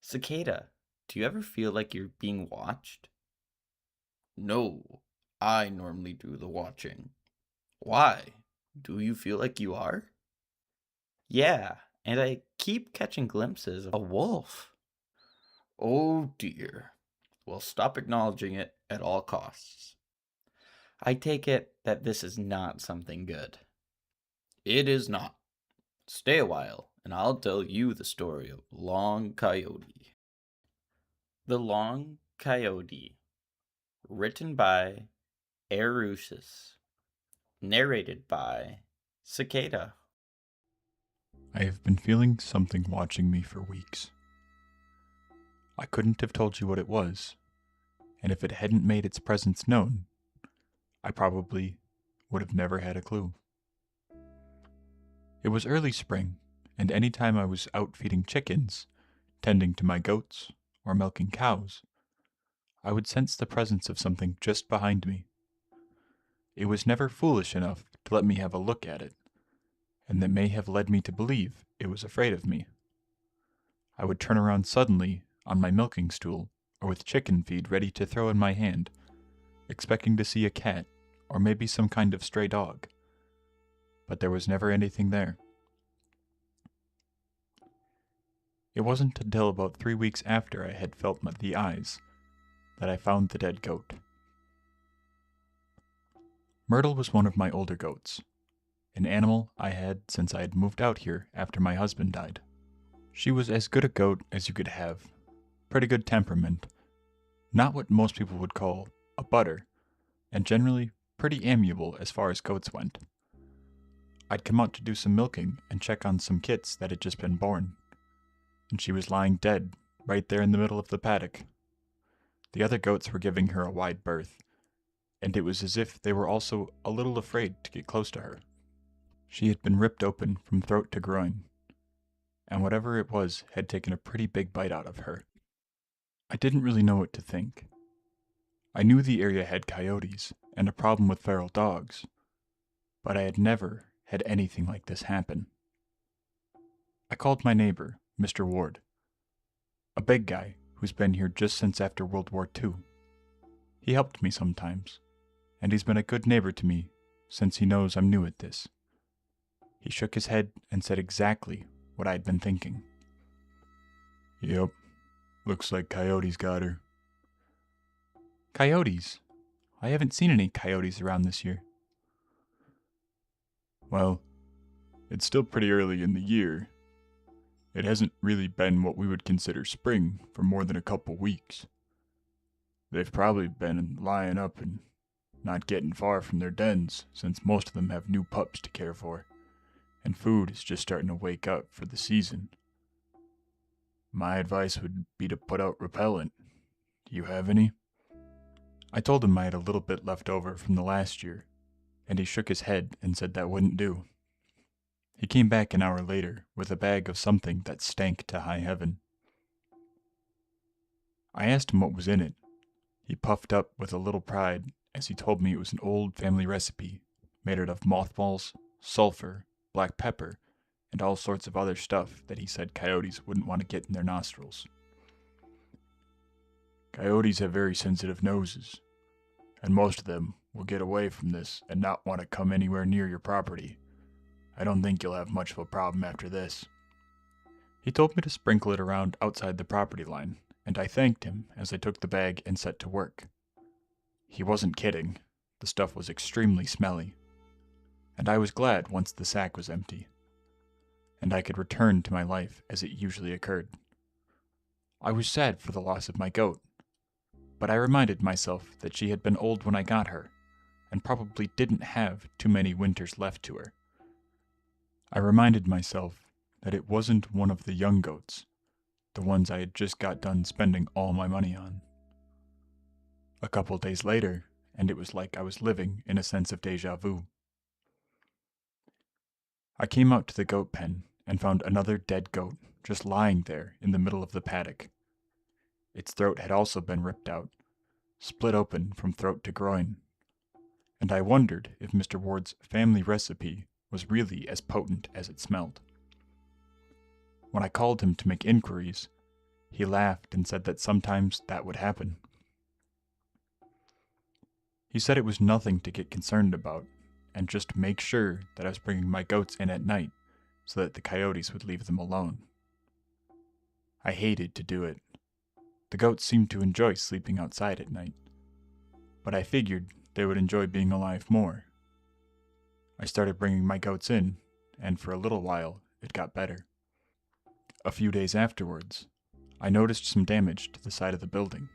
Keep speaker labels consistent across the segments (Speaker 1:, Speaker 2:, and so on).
Speaker 1: Cicada, do you ever feel like you're being watched?
Speaker 2: No, I normally do the watching. Why? Do you feel like you are?
Speaker 1: Yeah, and I keep catching glimpses of a wolf.
Speaker 2: Oh dear. Well, stop acknowledging it at all costs.
Speaker 1: I take it that this is not something good.
Speaker 2: It is not. Stay a while, and I'll tell you the story of Long Coyote.
Speaker 1: The Long Coyote, written by Erusis, narrated by Cicada.
Speaker 3: I have been feeling something watching me for weeks. I couldn't have told you what it was, and if it hadn't made its presence known, I probably would have never had a clue. It was early spring, and any time I was out feeding chickens, tending to my goats, or milking cows, I would sense the presence of something just behind me. It was never foolish enough to let me have a look at it, and that may have led me to believe it was afraid of me. I would turn around suddenly on my milking stool or with chicken feed ready to throw in my hand, expecting to see a cat or maybe some kind of stray dog. But there was never anything there. It wasn't until about 3 weeks after I had felt the eyes that I found the dead goat. Myrtle was one of my older goats, an animal I had since I had moved out here after my husband died. She was as good a goat as you could have, pretty good temperament, not what most people would call a butter, and generally pretty amiable as far as goats went. I'd come out to do some milking and check on some kits that had just been born, and she was lying dead right there in the middle of the paddock. The other goats were giving her a wide berth, and it was as if they were also a little afraid to get close to her. She had been ripped open from throat to groin, and whatever it was had taken a pretty big bite out of her. I didn't really know what to think. I knew the area had coyotes and a problem with feral dogs, but I had never had anything like this happen. I called my neighbor, Mr. Ward, a big guy who's been here just since after World War II. He helped me sometimes, and he's been a good neighbor to me since he knows I'm new at this. He shook his head and said exactly what I'd been thinking. Yep, looks like Coyote's got her. Coyotes? I haven't seen any coyotes around this year. Well, it's still pretty early in the year. It hasn't really been what we would consider spring for more than a couple weeks. They've probably been lying up and not getting far from their dens since most of them have new pups to care for, and food is just starting to wake up for the season. My advice would be to put out repellent. Do you have any? I told him I had a little bit left over from the last year, and he shook his head and said that wouldn't do. He came back an hour later with a bag of something that stank to high heaven. I asked him what was in it. He puffed up with a little pride as he told me it was an old family recipe made out of mothballs, sulfur, black pepper, and all sorts of other stuff that he said coyotes wouldn't want to get in their nostrils. Coyotes have very sensitive noses, and most of them will get away from this and not want to come anywhere near your property. I don't think you'll have much of a problem after this. He told me to sprinkle it around outside the property line, and I thanked him as I took the bag and set to work. He wasn't kidding. The stuff was extremely smelly, and I was glad once the sack was empty, and I could return to my life as it usually occurred. I was sad for the loss of my goat, but I reminded myself that she had been old when I got her, and probably didn't have too many winters left to her. I reminded myself that it wasn't one of the young goats, the ones I had just got done spending all my money on. A couple days later, and it was like I was living in a sense of deja vu. I came out to the goat pen and found another dead goat just lying there in the middle of the paddock. Its throat had also been ripped out, split open from throat to groin, and I wondered if Mr. Ward's family recipe was really as potent as it smelled. When I called him to make inquiries, He laughed and said that sometimes that would happen. He said it was nothing to get concerned about, and just make sure that I was bringing my goats in at night so that the coyotes would leave them alone. I hated to do it. The goats seemed to enjoy sleeping outside at night, but I figured they would enjoy being alive more. I started bringing my goats in, and for a little while it got better. A few days afterwards, I noticed some damage to the side of the building.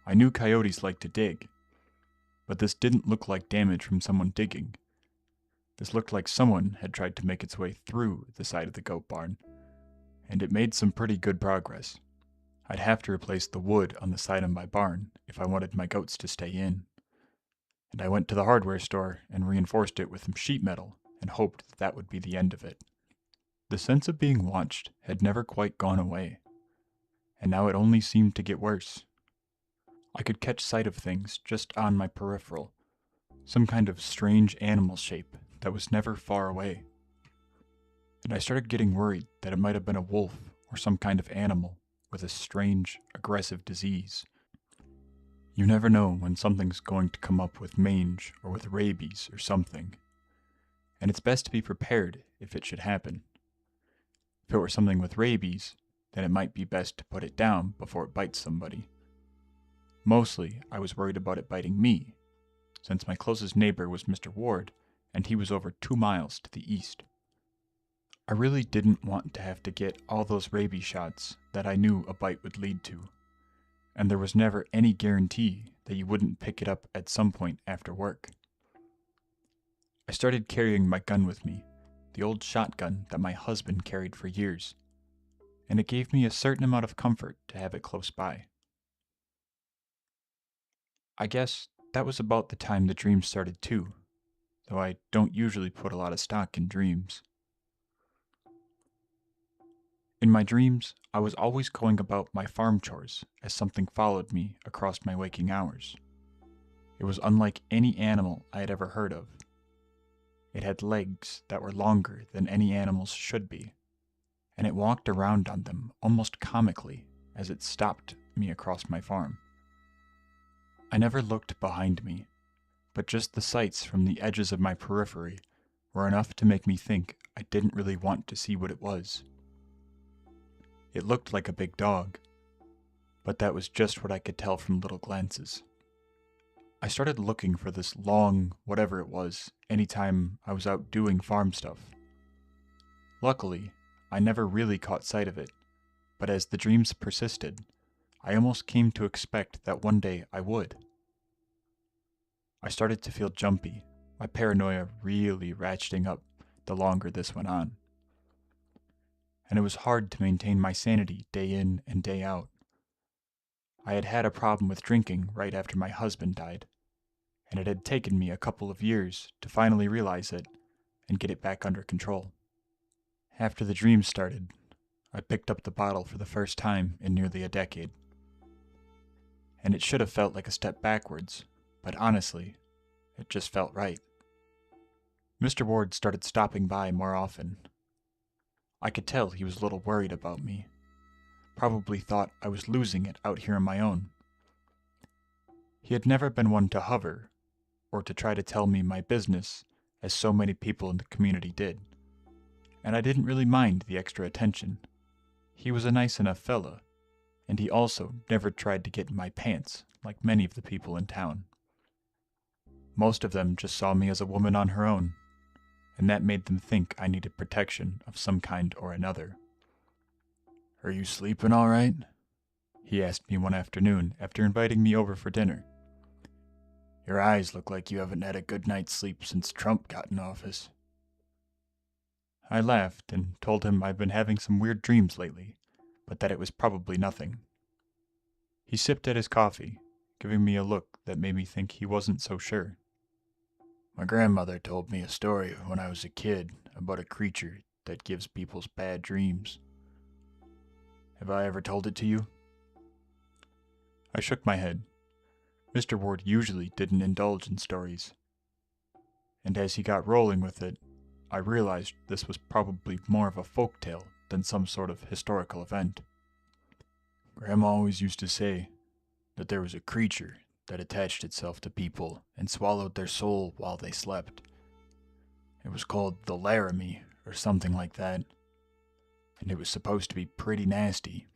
Speaker 3: I knew coyotes like to dig, but this didn't look like damage from someone digging. This looked like someone had tried to make its way through the side of the goat barn, and it made some pretty good progress. I'd have to replace the wood on the side of my barn if I wanted my goats to stay in. And I went to the hardware store and reinforced it with some sheet metal and hoped that would be the end of it. The sense of being watched had never quite gone away, and now it only seemed to get worse. I could catch sight of things just on my peripheral, some kind of strange animal shape that was never far away. And I started getting worried that it might have been a wolf or some kind of animal with a strange, aggressive disease. You never know when something's going to come up with mange or with rabies or something, and it's best to be prepared if it should happen. If it were something with rabies, then it might be best to put it down before it bites somebody. Mostly, I was worried about it biting me, since my closest neighbor was Mr. Ward, and he was over 2 miles to the east. I really didn't want to have to get all those rabies shots that I knew a bite would lead to, and there was never any guarantee that you wouldn't pick it up at some point after work. I started carrying my gun with me, the old shotgun that my husband carried for years, and it gave me a certain amount of comfort to have it close by. I guess that was about the time the dreams started too, though I don't usually put a lot of stock in dreams. In my dreams, I was always going about my farm chores as something followed me across my waking hours. It was unlike any animal I had ever heard of. It had legs that were longer than any animal's should be, and it walked around on them almost comically as it stopped me across my farm. I never looked behind me, but just the sights from the edges of my periphery were enough to make me think I didn't really want to see what it was. It looked like a big dog, but that was just what I could tell from little glances. I started looking for this long whatever it was anytime I was out doing farm stuff. Luckily, I never really caught sight of it, but as the dreams persisted, I almost came to expect that one day I would. I started to feel jumpy, my paranoia really ratcheting up the longer this went on. And it was hard to maintain my sanity day in and day out. I had had a problem with drinking right after my husband died, and it had taken me a couple of years to finally realize it and get it back under control. After the dream started, I picked up the bottle for the first time in nearly a decade. And it should have felt like a step backwards, but honestly, it just felt right. Mr. Ward started stopping by more often. I could tell he was a little worried about me. Probably thought I was losing it out here on my own. He had never been one to hover, or to try to tell me my business, as so many people in the community did. And I didn't really mind the extra attention. He was a nice enough fella, and he also never tried to get in my pants like many of the people in town. Most of them just saw me as a woman on her own, and that made them think I needed protection of some kind or another. "Are you sleeping all right?" he asked me one afternoon after inviting me over for dinner. "Your eyes look like you haven't had a good night's sleep since Trump got in office." I laughed and told him I'd been having some weird dreams lately, but that it was probably nothing. He sipped at his coffee, giving me a look that made me think he wasn't so sure. "My grandmother told me a story when I was a kid about a creature that gives people's bad dreams. Have I ever told it to you?" I shook my head. Mr. Ward usually didn't indulge in stories, and as he got rolling with it, I realized this was probably more of a folk tale than some sort of historical event. Grandma always used to say that there was a creature that attached itself to people and swallowed their soul while they slept. It was called the Laramie or something like that, and it was supposed to be pretty nasty.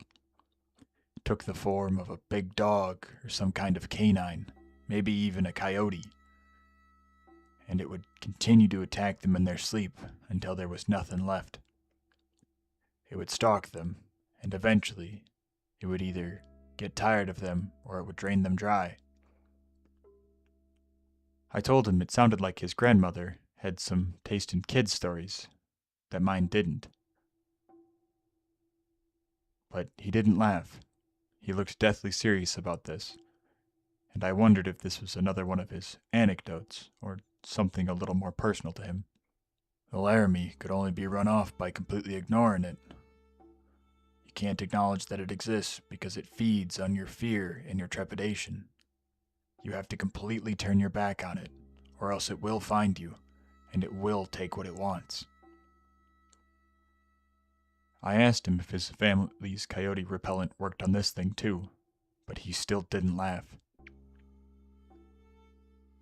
Speaker 3: It took the form of a big dog or some kind of canine, maybe even a coyote, and it would continue to attack them in their sleep until there was nothing left. It would stalk them, and eventually it would either get tired of them or it would drain them dry. I told him it sounded like his grandmother had some taste in kids' stories that mine didn't. But he didn't laugh. He looked deathly serious about this, and I wondered if this was another one of his anecdotes or something a little more personal to him. The Laramie could only be run off by completely ignoring it. You can't acknowledge that it exists because it feeds on your fear and your trepidation. You have to completely turn your back on it, or else it will find you, and it will take what it wants. I asked him if his family's coyote repellent worked on this thing too, but he still didn't laugh.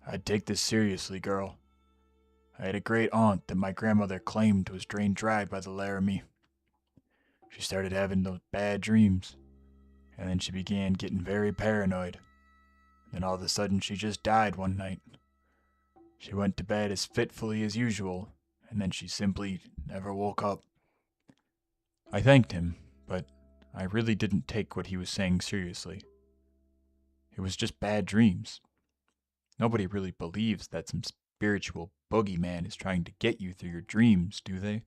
Speaker 3: I'd take this seriously, girl. I had a great aunt that my grandmother claimed was drained dry by the Laramie. She started having those bad dreams, and then she began getting very paranoid. Then all of a sudden she just died one night. She went to bed as fitfully as usual, and then she simply never woke up. I thanked him, but I really didn't take what he was saying seriously. It was just bad dreams. Nobody really believes that some spiritual boogeyman is trying to get you through your dreams, do they?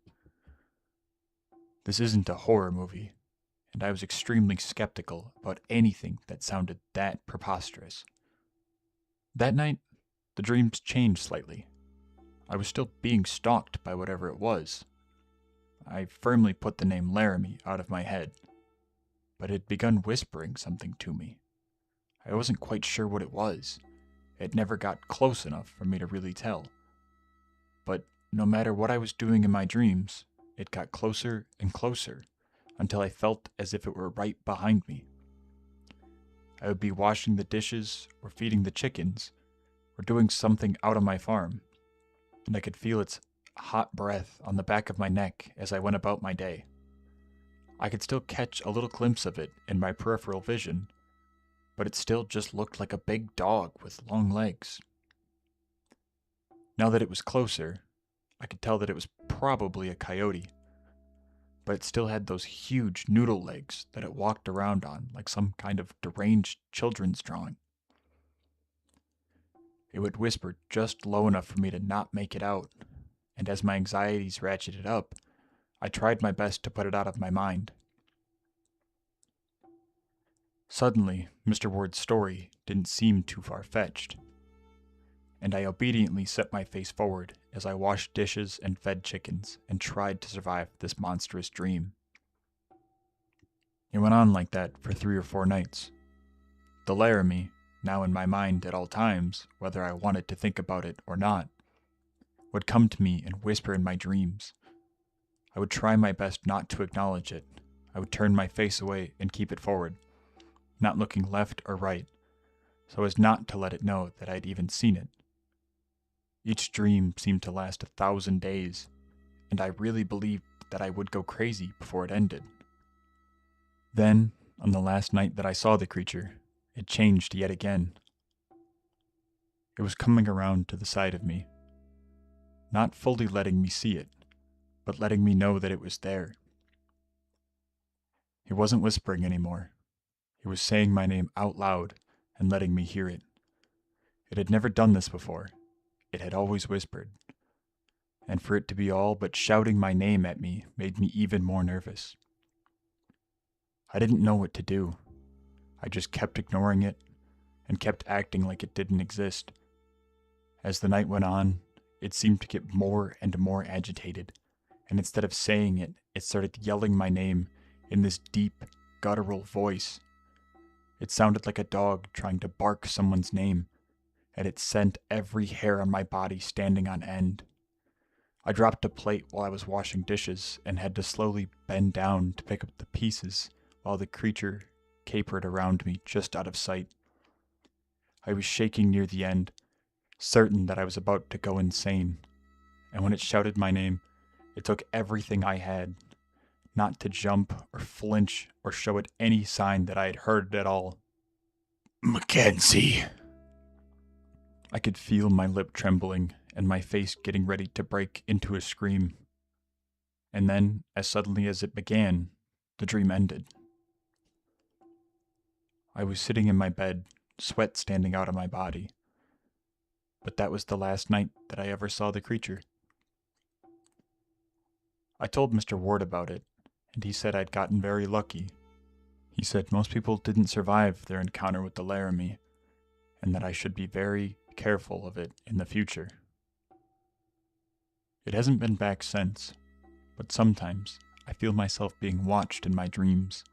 Speaker 3: This isn't a horror movie, and I was extremely skeptical about anything that sounded that preposterous. That night, the dreams changed slightly. I was still being stalked by whatever it was. I firmly put the name Laramie out of my head, but it had begun whispering something to me. I wasn't quite sure what it was. It never got close enough for me to really tell. But no matter what I was doing in my dreams, it got closer and closer until I felt as if it were right behind me. I would be washing the dishes or feeding the chickens or doing something out on my farm, and I could feel its hot breath on the back of my neck as I went about my day. I could still catch a little glimpse of it in my peripheral vision, but it still just looked like a big dog with long legs. Now that it was closer, I could tell that it was probably a coyote, but it still had those huge noodle legs that it walked around on like some kind of deranged children's drawing. It would whisper just low enough for me to not make it out, and as my anxieties ratcheted up, I tried my best to put it out of my mind. Suddenly, Mr. Ward's story didn't seem too far-fetched, and I obediently set my face forward as I washed dishes and fed chickens and tried to survive this monstrous dream. It went on like that for 3 or 4 nights. The Laramie, now in my mind at all times, whether I wanted to think about it or not, would come to me and whisper in my dreams. I would try my best not to acknowledge it. I would turn my face away and keep it forward, not looking left or right, so as not to let it know that I'd even seen it. Each dream seemed to last 1,000 days, and I really believed that I would go crazy before it ended. Then, on the last night that I saw the creature, it changed yet again. It was coming around to the side of me, not fully letting me see it, but letting me know that it was there. It wasn't whispering anymore. It was saying my name out loud and letting me hear it. It had never done this before. It had always whispered. And for it to be all but shouting my name at me made me even more nervous. I didn't know what to do. I just kept ignoring it and kept acting like it didn't exist. As the night went on, it seemed to get more and more agitated, and instead of saying it, it started yelling my name in this deep, guttural voice. It sounded like a dog trying to bark someone's name, and it sent every hair on my body standing on end. I dropped a plate while I was washing dishes and had to slowly bend down to pick up the pieces while the creature capered around me just out of sight. I was shaking near the end, certain that I was about to go insane, and when it shouted my name, it took everything I had not to jump or flinch or show it any sign that I had heard it at all. Mackenzie! I could feel my lip trembling and my face getting ready to break into a scream. And then, as suddenly as it began, the dream ended. I was sitting in my bed, sweat standing out of my body. But that was the last night that I ever saw the creature. I told Mr. Ward about it, and he said I'd gotten very lucky. He said most people didn't survive their encounter with the Laramie, and that I should be very careful of it in the future. It hasn't been back since, but sometimes I feel myself being watched in my dreams,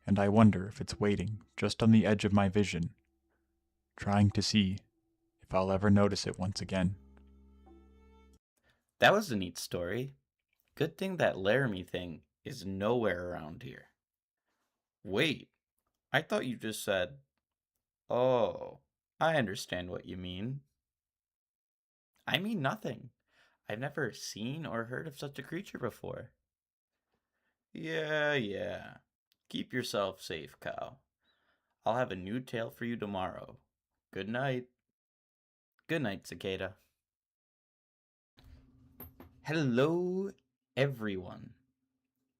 Speaker 3: and I wonder if it's waiting just on the edge of my vision, trying to see if I'll ever notice it once again.
Speaker 1: That was a neat story. Good thing that Laramie thing is nowhere around here. Wait, I thought you just said, oh, I understand what you mean. I mean nothing. I've never seen or heard of such a creature before. Yeah. Keep yourself safe, cow. I'll have a new tale for you tomorrow. Good night. Good night, cicada. Hello, everyone,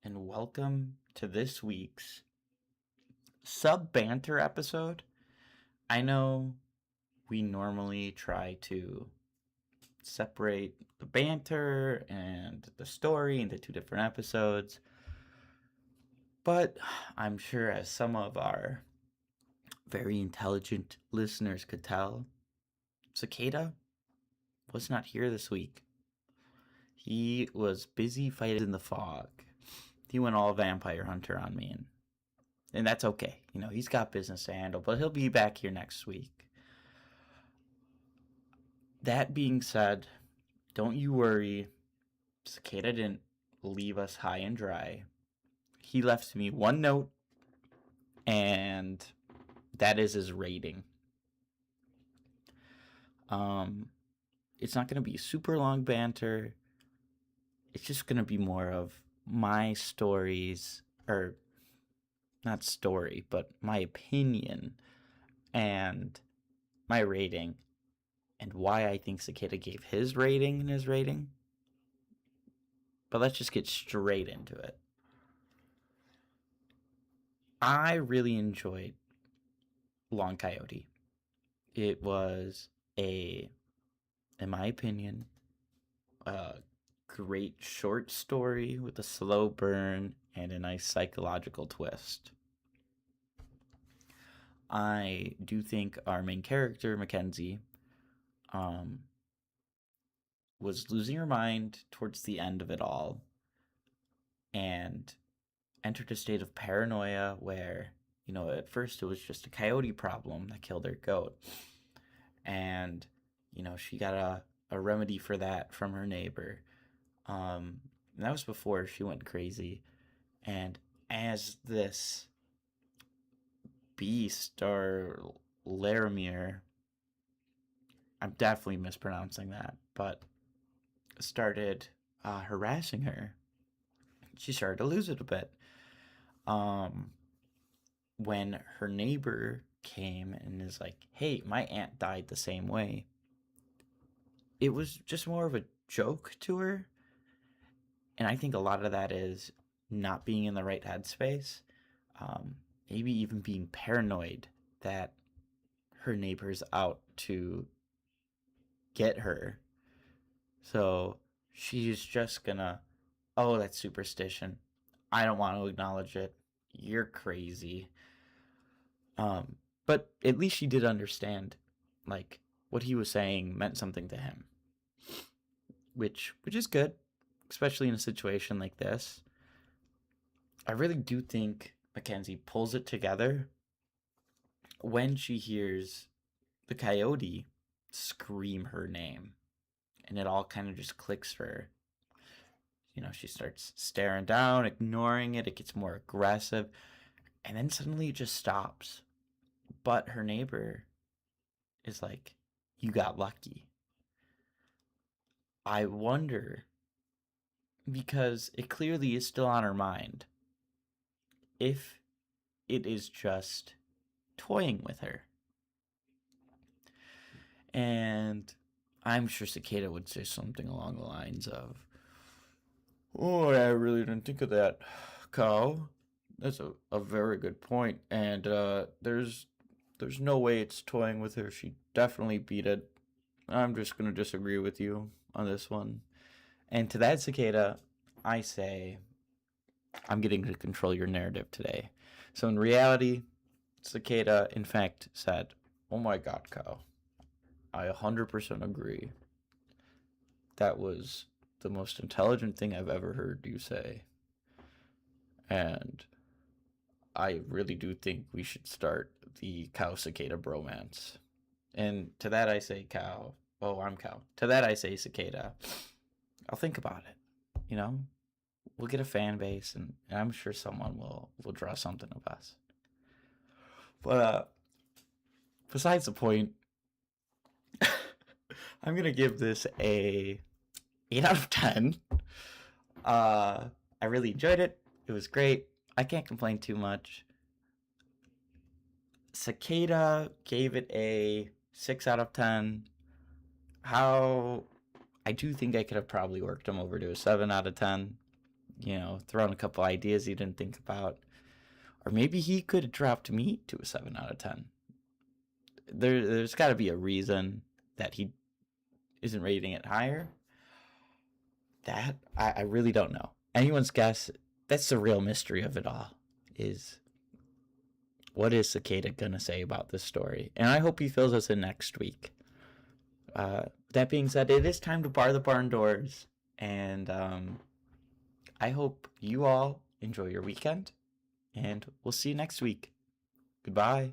Speaker 1: and welcome to this week's banter episode. I know we normally try to separate the banter and the story into two different episodes, but I'm sure, as some of our very intelligent listeners could tell, Cicada was not here this week. He was busy fighting in the fog. He went all vampire hunter on me, and that's okay. You know, he's got business to handle, but he'll be back here next week. That being said, don't you worry. Cicada didn't leave us high and dry. He left me one note, and that is his rating. It's not going to be super long banter. It's just going to be more of my stories, or not story, but my opinion and my rating, and why I think Cicada gave his rating and his rating. But let's just get straight into it. I really enjoyed Long Coyote. It was in my opinion, a great short story with a slow burn and a nice psychological twist. I do think our main character, Mackenzie, was losing her mind towards the end of it all and entered a state of paranoia where, at first it was just a coyote problem that killed her goat. And, she got a remedy for that from her neighbor. And that was before she went crazy. And as this beast, or Laramie, I'm definitely mispronouncing that, but started harassing her, she started to lose it a bit. When her neighbor came and is like, hey, my aunt died the same way, it was just more of a joke to her. And I think a lot of that is not being in the right headspace. Maybe even being paranoid that her neighbor's out to get her. So she's just gonna, oh, that's superstition. I don't want to acknowledge it. You're crazy. But at least she did understand, like, what he was saying meant something to him, which is good, especially in a situation like this. I really do think Mackenzie pulls it together when she hears the coyote scream her name, and it all kind of just clicks for her. She starts staring down, ignoring it. It gets more aggressive, And then suddenly it just stops. But her neighbor is like, you got lucky. I wonder, because it clearly is still on her mind, if it is just toying with her. And I'm sure Cicada would say something along the lines of, oh, I really didn't think of that, Cow. That's a very good point. And there's no way it's toying with her. She definitely beat it. I'm just going to disagree with you on this one. And to that, Cicada, I say, I'm getting to control your narrative today. So in reality, Cicada, in fact, said, oh my god, Cow, I 100% agree. That was the most intelligent thing I've ever heard you say. And I really do think we should start the Cow Cicada bromance. And to that I say, Cow. Oh, I'm Cow. To that I say, Cicada. I'll think about it. You know, we'll get a fan base, and I'm sure someone will draw something of us. But besides the point, I'm gonna give this a 8 out of 10. I really enjoyed it. It was great. I can't complain too much. Cicada gave it a 6 out of 10. How I do think I could have probably worked him over to a 7 out of 10. You know, thrown a couple ideas he didn't think about. Or maybe he could have dropped me to a 7 out of 10. There's got to be a reason that he isn't rating it higher. That, I really don't know. Anyone's guess, that's the real mystery of it all, is what is Cicada going to say about this story? And I hope he fills us in next week. That being said, it is time to bar the barn doors. And I hope you all enjoy your weekend. And we'll see you next week. Goodbye.